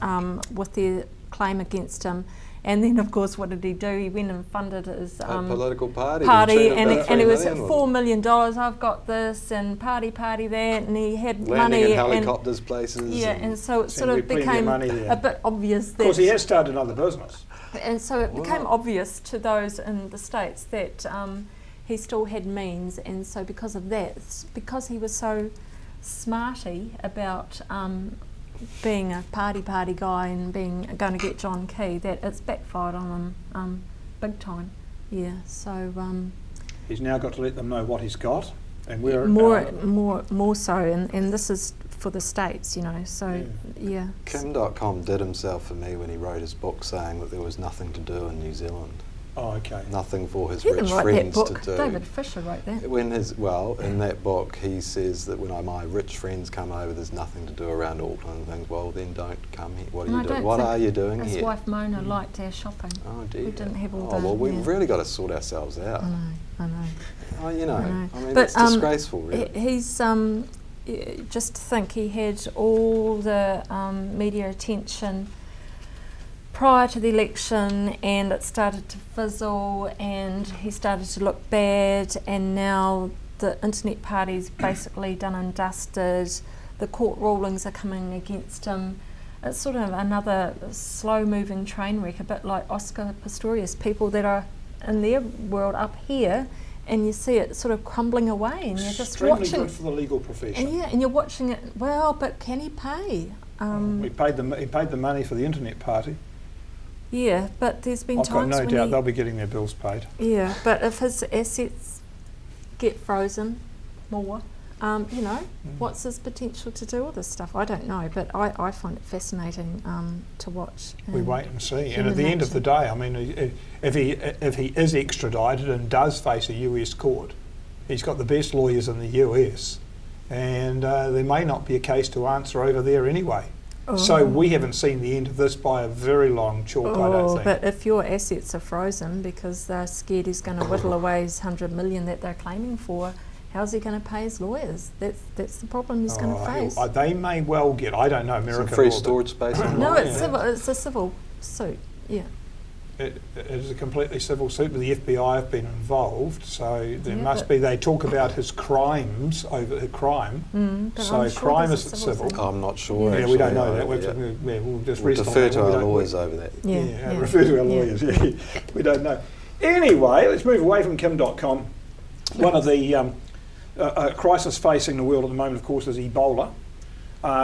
B: with their claim against him. And then, of course, what did he do? He went and funded his
C: political party.
B: and it was $4 million. I've got this, and party that, and he had
C: landing
B: money
C: in helicopters places.
B: Yeah, and so it sort
A: Seemed to
B: of
A: be plenty of
B: became
A: money there.
B: a bit obvious
A: Of
B: that.
A: course, he has started another business.
B: And so it became obvious to those in the States that he still had means, and so because of that, because he was so smarty about being a party guy and going to get John Key, that it's backfired on him big time. Yeah, so
A: He's now got to let them know what he's got, and we're
B: more so, and this is for the States, you know. So yeah.
C: Kim.com did himself for me when he wrote his book saying that there was nothing to do in New Zealand.
A: Oh, okay.
C: Nothing for his
B: He
C: rich
B: didn't write that
C: friends
B: book.
C: to do.
B: David Fisher wrote that.
C: In that book, he says that when my rich friends come over, there's nothing to do around Auckland and things. Well, then don't come here. What are you doing? What are you doing
B: his
C: here?
B: wife Mona liked our shopping.
C: Oh dear.
B: We didn't have all
C: Oh well, we've
B: yeah.
C: really got to sort ourselves out.
B: I know.
C: Oh, you know,
B: I know.
C: I mean,
B: But,
C: it's disgraceful, really.
B: He's just to think he had all the media attention prior to the election, and it started to fizzle, and he started to look bad, and now the internet party's basically done and dusted. The court rulings are coming against him. It's sort of another slow-moving train wreck, a bit like Oscar Pistorius, people that are in their world up here, and you see it sort of crumbling away, and you're just
A: Extremely
B: watching.
A: good for the legal profession.
B: And you're watching it. Well, but can he pay?
A: He paid the money for the internet party.
B: Yeah, but there's been
A: I've got
B: times
A: no
B: when
A: doubt they'll be getting their bills paid.
B: Yeah, but if his assets get frozen more, what's his potential to do all this stuff? I don't know, but I find it fascinating to watch.
A: We wait and see. And
B: human
A: at the end of
B: nature.
A: the day, I mean, if he is extradited and does face a US court, he's got the best lawyers in the US, and there may not be a case to answer over there anyway. So we haven't seen the end of this by a very long chalk, I don't think.
B: But if your assets are frozen because they're scared he's going to whittle away his $100 million that they're claiming for, how's he going to pay his lawyers? That's the problem he's going to face.
A: They may well get, I don't know, American
C: Some free
A: law, but
C: storage space online.
B: No, it's civil. It's a civil suit. Yeah.
A: It is a completely civil suit, but the FBI have been involved, so there
B: Yeah,
A: must be. They talk about his crimes over the crime.
B: But
A: So
B: I'm sure
A: crime
B: there's
A: is
B: a
A: civil.
B: thing.
C: I'm not sure.
A: Yeah,
C: actually.
A: we don't know that. We'll just
C: We'll
A: rest on
C: defer
A: that.
C: to
A: We
C: our
A: don't-
C: lawyers over that.
B: Yeah.
A: refer to our lawyers. Yeah, we don't know. Anyway, let's move away from Kim.com. One of the crisis facing the world at the moment, of course, is Ebola.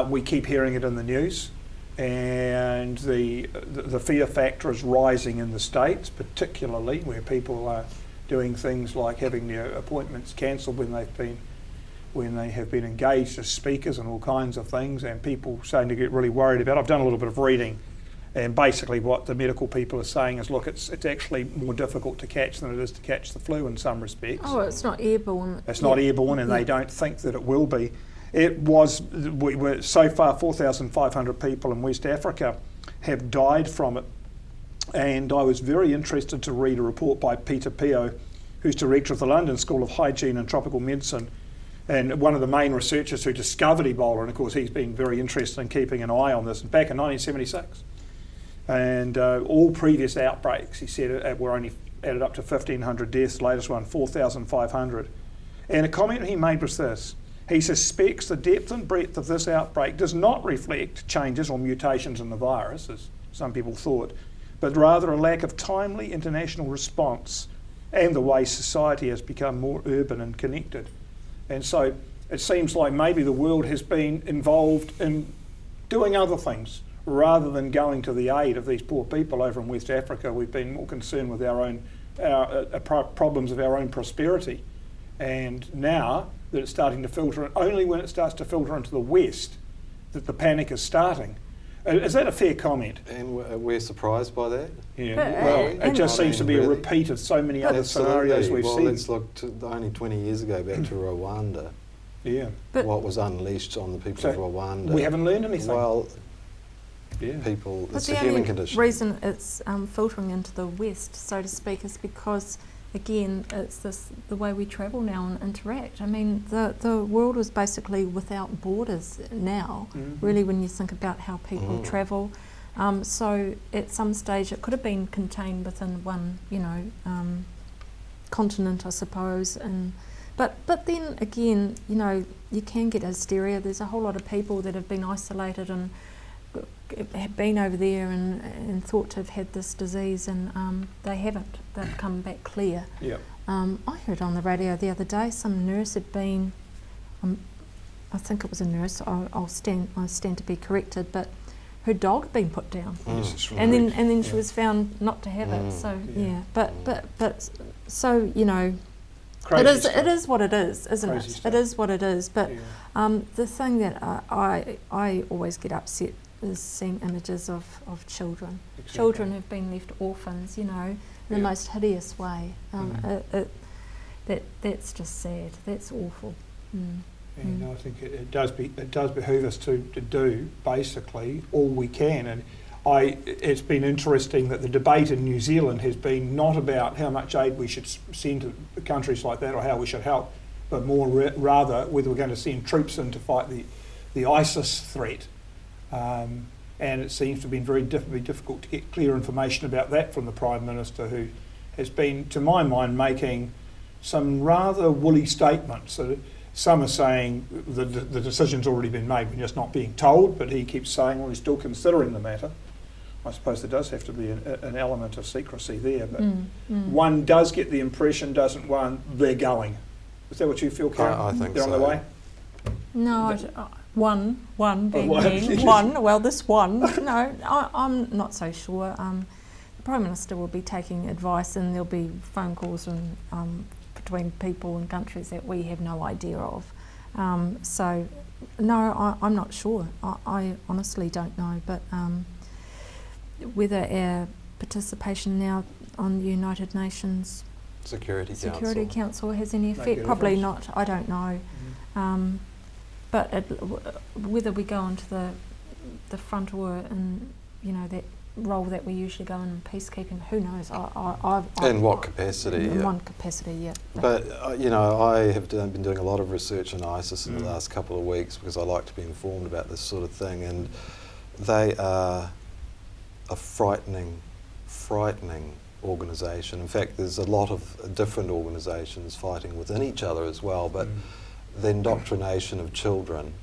A: We keep hearing it in the news, and the fear factor is rising in the States, particularly where people are doing things like having their appointments cancelled when they have been engaged as speakers and all kinds of things, and people starting to get really worried about it. I've done a little bit of reading, and basically what the medical people are saying is, look, it's actually more difficult to catch than it is to catch the flu in some respects.
B: Oh, it's not airborne.
A: It's not airborne, and they don't think that it will be. We were so far 4,500 people in West Africa have died from it And I was very interested to read a report by Peter Pio, who's director of the London School of Hygiene and Tropical Medicine, and one of the main researchers who discovered Ebola. And of course, he's been very interested in keeping an eye on this back in 1976. And all previous outbreaks, he said, were only added up to 1,500 deaths, the latest one 4,500. And a comment he made was this: he suspects the depth and breadth of this outbreak does not reflect changes or mutations in the virus, as some people thought, but rather a lack of timely international response and the way society has become more urban and connected. And so it seems like maybe the world has been involved in doing other things rather than going to the aid of these poor people over in West Africa. We've been more concerned with our own problems of our own prosperity. And now that it's starting to filter, only when it starts to filter into the West that the panic is starting. Is that a fair comment?
C: And we're surprised by that?
A: Yeah,
B: But,
A: well, it just seems to be a
C: really?
A: repeat of so many other scenarios we've
C: well,
A: seen.
C: let's look to only 20 years ago back to Rwanda.
A: Yeah.
B: But-
C: what was unleashed on the people of
A: So
C: Rwanda.
A: we haven't learned anything.
C: Well,
A: Yeah.
C: people,
B: But
C: it's
B: the
C: a human
B: only
C: condition.
B: reason it's filtering into the West, so to speak, is because, again, it's the way we travel now and interact. I mean, the world is basically without borders now, really, when you think about how people travel. So at some stage it could have been contained within one, continent, I suppose. But then again, you can get hysteria. There's a whole lot of people that have been isolated and have been over there and thought to have had this disease, and they haven't. They've come back clear.
A: Yeah.
B: I heard on the radio the other day some nurse had been, I think it was a nurse, I stand to be corrected, but her dog had been put down.
A: Yes, it's
B: And
A: right.
B: then she was found not to have it. So but so
A: Crazy
B: it is what it is, isn't
A: Crazy
B: it?
A: stuff.
B: It is what it is. But
A: Yeah.
B: the thing that I always get upset is seeing images of children.
A: Exactly.
B: Children who've been left orphans, in the
A: Yeah.
B: most hideous way. That's just sad. That's awful.
A: And I think it does behoove us to do basically all we can. And it's been interesting that the debate in New Zealand has been not about how much aid we should send to countries like that or how we should help, but more rather whether we're going to send troops in to fight the ISIS threat. And it seems to have been very difficult to get clear information about that from the Prime Minister, who has been, to my mind, making some rather woolly statements. Some are saying the decision's already been made, we're just not being told, but he keeps saying, well, he's still considering the matter. I suppose there does have to be an element of secrecy there, but one does get the impression, doesn't one, they're going. Is that what you feel, Karen?
C: I think
A: they're
C: so.
A: on their way?
B: No, one being
A: one.
B: mean. One, well, this one. No, I'm not so sure. The Prime Minister will be taking advice, and there'll be phone calls and between people and countries that we have no idea of. So, no, I'm not sure. I honestly don't know. But whether our participation now on the United Nations
C: Security
B: Council has any
A: Make
B: effect,
A: a
B: probably
A: difference.
B: not. I don't know. But whether we go onto the front or in that role that we usually go in peacekeeping, who knows?
C: In what capacity?
B: In
C: Yeah.
B: one capacity, yeah.
C: But I have been doing a lot of research on ISIS in the last couple of weeks because I like to be informed about this sort of thing, and they are a frightening organisation. In fact, there's a lot of different organisations fighting within each other as well, but the indoctrination of children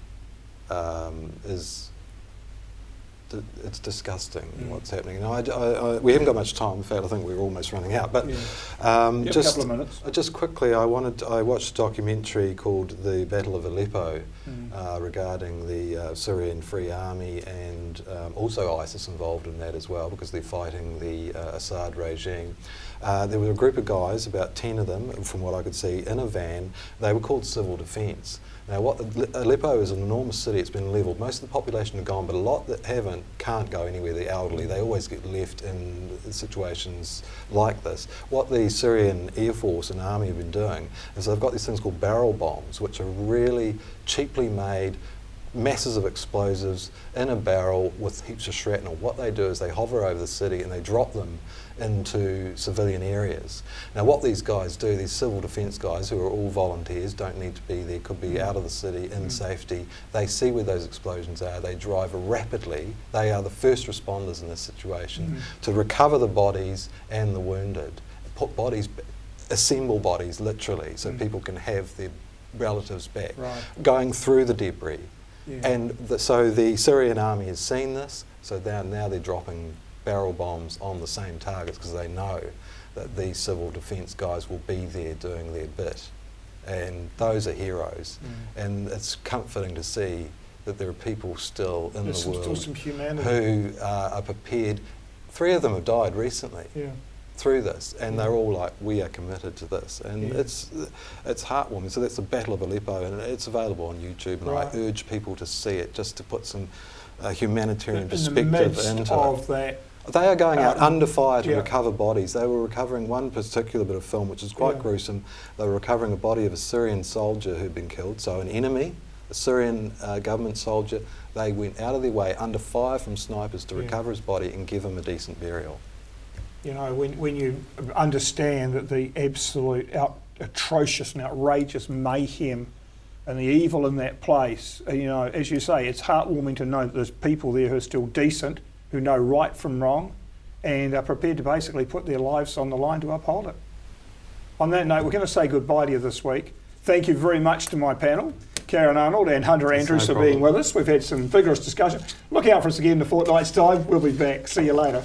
C: it's disgusting what's happening. And we haven't got much time. In fact, I think we're almost running out. But
A: a couple of minutes.
C: Just quickly, I watched a documentary called "The Battle of Aleppo" regarding the Syrian Free Army, and also ISIS involved in that as well because they're fighting the Assad regime. There were a group of guys, about 10 of them, from what I could see, in a van. They were called civil defence. Now, Aleppo is an enormous city. It's been levelled. Most of the population have gone, but a lot that can't go anywhere. The elderly, they always get left in situations like this. What the Syrian Air Force and Army have been doing is they've got these things called barrel bombs, which are really cheaply made masses of explosives in a barrel with heaps of shrapnel. What they do is they hover over the city and they drop them into civilian areas. Now what these guys do, these civil defence guys who are all volunteers, don't need to be there, could be out of the city in safety, they see where those explosions are, they drive rapidly, they are the first responders in this situation to recover the bodies and the wounded, put bodies, assemble bodies literally, so people can have their relatives back, going through the debris. And so the Syrian army has seen this, so now they're dropping barrel bombs on the same targets because they know that these civil defence guys will be there doing their bit. And those are heroes. And it's comforting to see that there are people still in the world
A: some humanity
C: who are prepared. 3 of them have died recently through this, and they're all like, we are committed to this. And it's heartwarming. So that's the Battle of Aleppo, and it's available on YouTube, and I urge people to see it just to put some humanitarian perspective into it. They are going out under fire to recover bodies. They were recovering one particular bit of film, which is quite gruesome. They were recovering a body of a Syrian soldier who'd been killed, so an enemy, a Syrian government soldier. They went out of their way under fire from snipers to recover his body and give him a decent burial.
A: You know, when you understand that the absolute atrocious and outrageous mayhem and the evil in that place, you know, as you say, it's heartwarming to know that there's people there who are still decent, who know right from wrong, and are prepared to basically put their lives on the line to uphold it. On that note, we're going to say goodbye to you this week. Thank you very much to my panel, Karen Arnold and Hunter Andrews, for being with us. We've had some vigorous discussion. Look out for us again in a fortnight's time. We'll be back. See you later.